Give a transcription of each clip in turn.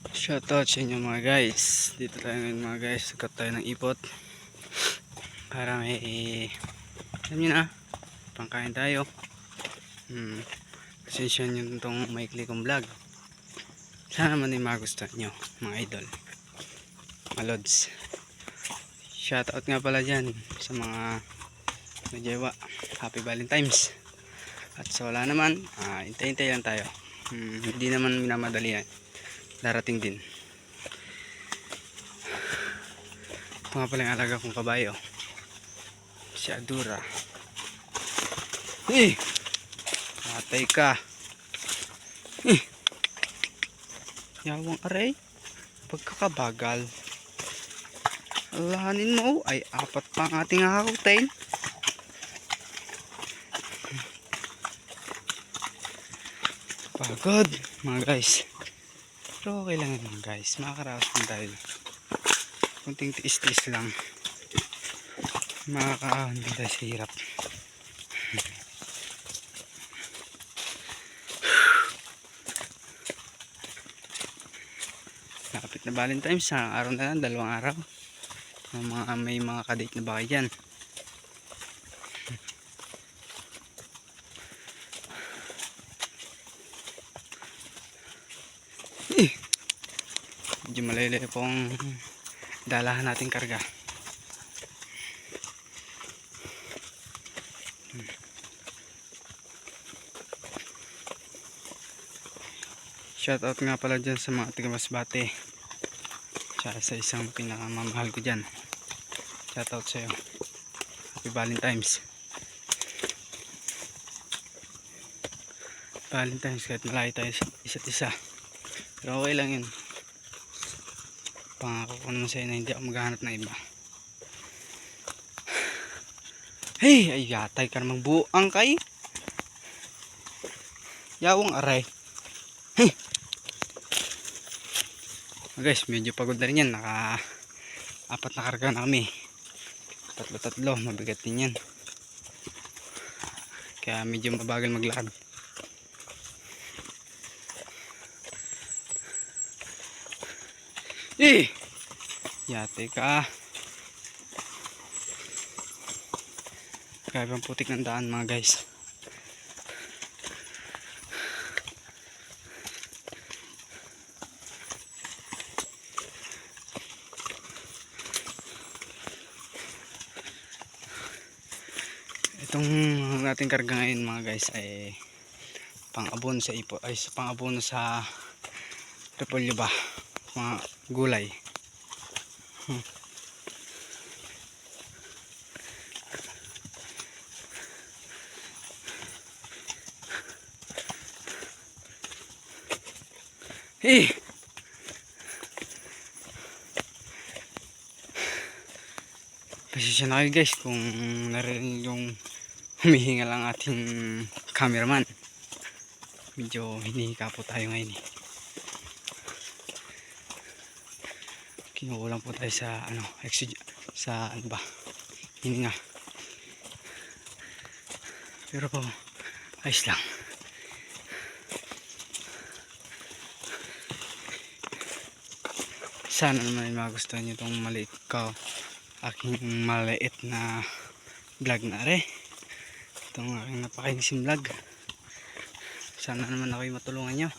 Shoutout sa inyo mga guys. Dito tayo ngayon mga guys. Sagot tayo ng ipot. Para may alam nyo na, pangkain tayo. Pasensya nyo itong maikli kong vlog. Sana naman ay magustuhan nyo mga idol, mga lods. Shoutout nga pala dyan sa mga nagyawa. Happy Valentine's. At sa wala naman, hintay-hintay lang tayo. Hindi naman minamadali yan, darating din. Ito nga pala yung alaga kong kabayo, si Adura. Atay ka. Yawang aray, pagkakabagal. Alahanin mo ay apat pa ang ating hakakutain. Pagod mga guys, pero okay lang yun guys, makakaraos din tayo. Kunting tiis-tiis lang, makakaahon din tayo sa hirap. Lapit na Valentine's, sa araw na lang, 2 araw. May mga kadate na ba kayo dyan? Medyo malayo pong dalahan natin karga. Shoutout nga pala dyan sa mga taga Masbate, tsaka sa isang pinakamamahal ko dyan. Shoutout sa'yo. Happy Valentine's. Valentine's kahit malayo tayo isa't isa, pero okay lang yun. Pangako ko naman sa'yo na hindi ako maghahanap ng iba. Hey, ay yatay ka namang buang kay. Yawang aray. Hey guys, medyo pagod na rin yan. Naka 4 na karga na kami. Tatlo, mabigat din yan. Kaya medyo mabagal maglakad. Yate ka. Grabe ang putik ng daan mga guys. Itong nating karga ngayon mga guys ay pang-abono sa ipo, ay pang-abono sa repolyo ba, mga gulay. Pasensya na kayo guys kung narinig yung humihinga lang ating cameraman. Medyo hinihika po tayo ngayon eh. Kinukulang po tayo sa hininga. Pero ayos lang. Sana naman ay magustuhan nyo itong aking maliit na vlog na rin. Itong aking napakainising vlog. Sana naman ako'y matulungan nyo.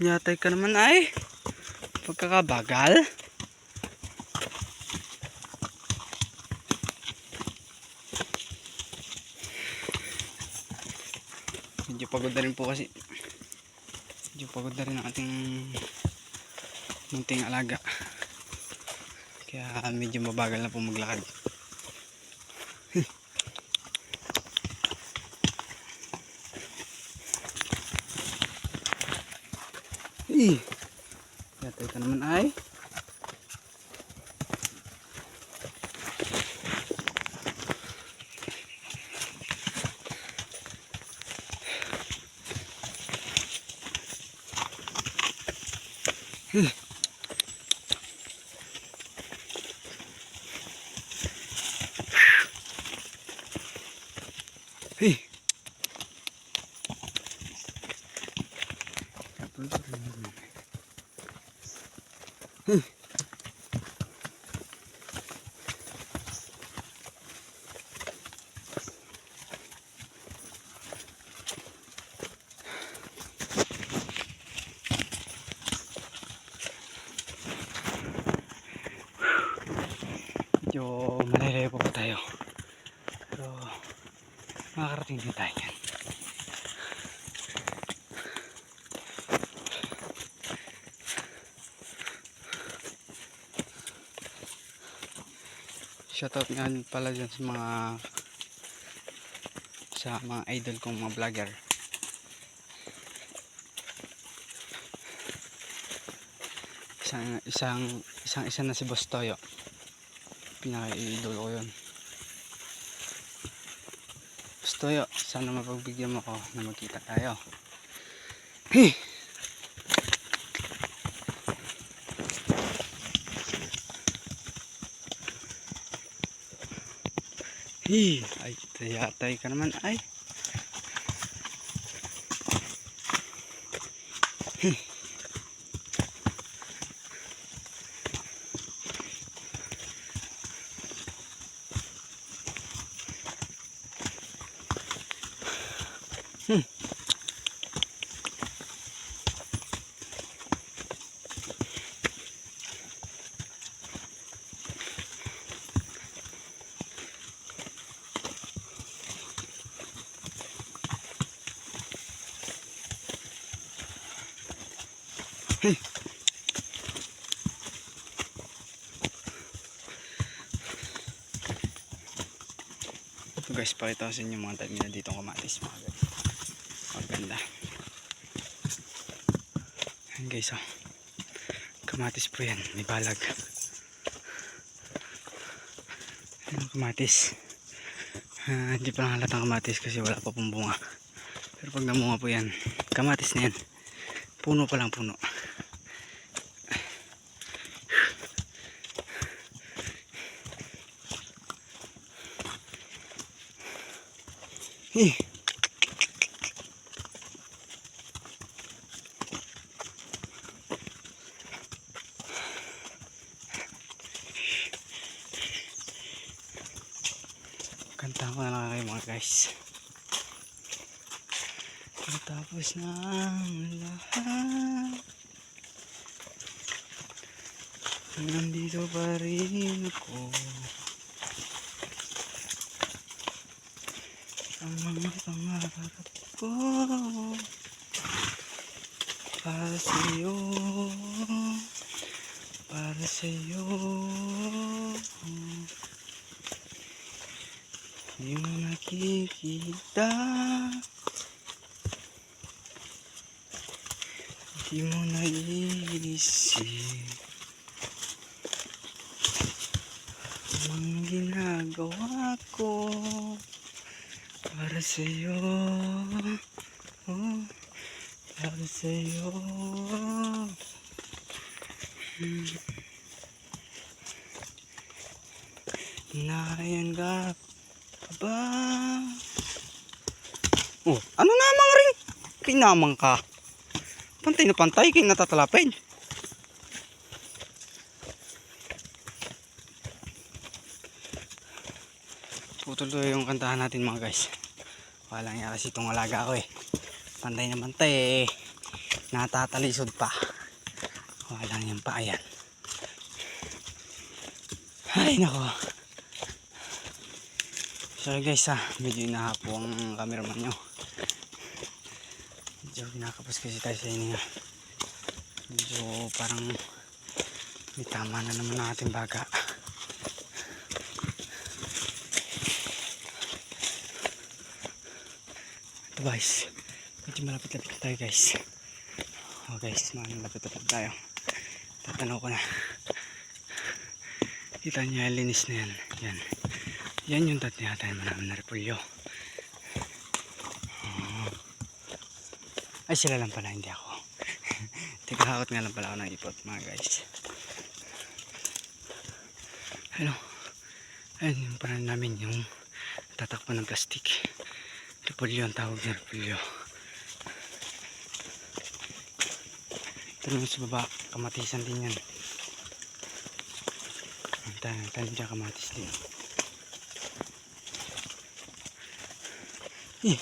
Yatay ka naman ay pagkakabagal. Medyo pagod na rin po kasi. Medyo pagod na rin ang ating munting alaga. Kaya medyo mabagal na po maglakad. Yatay ka naman ay. Hey! Hey! Medyo malalayo pa tayo. Pero makakarating din tayo yan. Shoutout nga pala dyan sa mga idol kong mga vlogger. Isa na si Boss Toyo. Pinaka-idol ko yun. Boss Toyo, sana mapagbigyan mo ko na magkita tayo. Hey! Hey! Ay, tayatay ka naman ay. Hey! Hey! Ito guys, pakita ko sa inyo mga tabi na ditong kamatis mga guys. Maganda. Ayan guys, oh. Kamatis po yan, may balag. Ayan kamatis. Hindi pa lang halatang kamatis kasi wala pa pong bunga. Pero pag namunga po yan, kamatis na yan. Puno pa lang puno. Eh. Kanta ko na lang kayo mga guys. Tapos na ang lahat, nandito pa rin ako. Ang mga pangarap ko para sa'yo, para sa'yo. Di mo nakikita, di mo naiisip ang ginagawa ko para sa'yo, oh, para sa'yo. Narayan ka ba? Oh, ano namang rin? Kinamang ka. Pantay na pantay, kayo natatalapin. Tutuloy yung kantahan natin mga guys. Walang niya kasi itong alaga ko eh. Pantay na pantay eh. Natatalisod pa. Walang yan pa, ayan. Ay nako. Sorry guys medyo inahapo ang cameraman nyo. Medyo kinakapos kasi tayo sa inyo. Medyo parang may tama na naman ang ating baga. Ito guys, medyo malapit-lapit na tayo guys. Oh guys, malapit-lapit tayo. Tatanaw ko na. Kita niya linis na yan. Yan. Yan yung tatiyatan namin na repulyo. Ay sila lang pala, hindi ako. Tikahakot nga lang pala ako ng ipot mga guys. Ano? Ayun yung parang namin yung tatakpan ng plastic. Repolyo ang tawag niya, repolyo. Ito naman sa baba, kamatisan din yan. Tanim dyan kamatis din. Eh.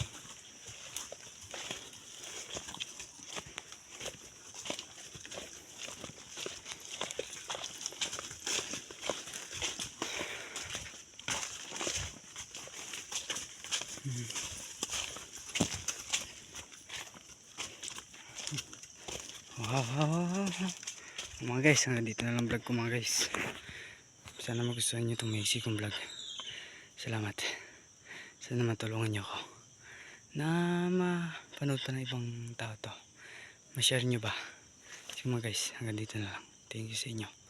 Wow. Mga guys, hanggang dito na lang vlog ko mga guys. Sana magustuhan nyo itong maiksi kong vlog. Salamat. Sana matulungan nyo ako na mapanood pa ng ibang tao to. Ma-share nyo ba? Sige mga guys, hanggang dito na lang. Thank you sa inyo.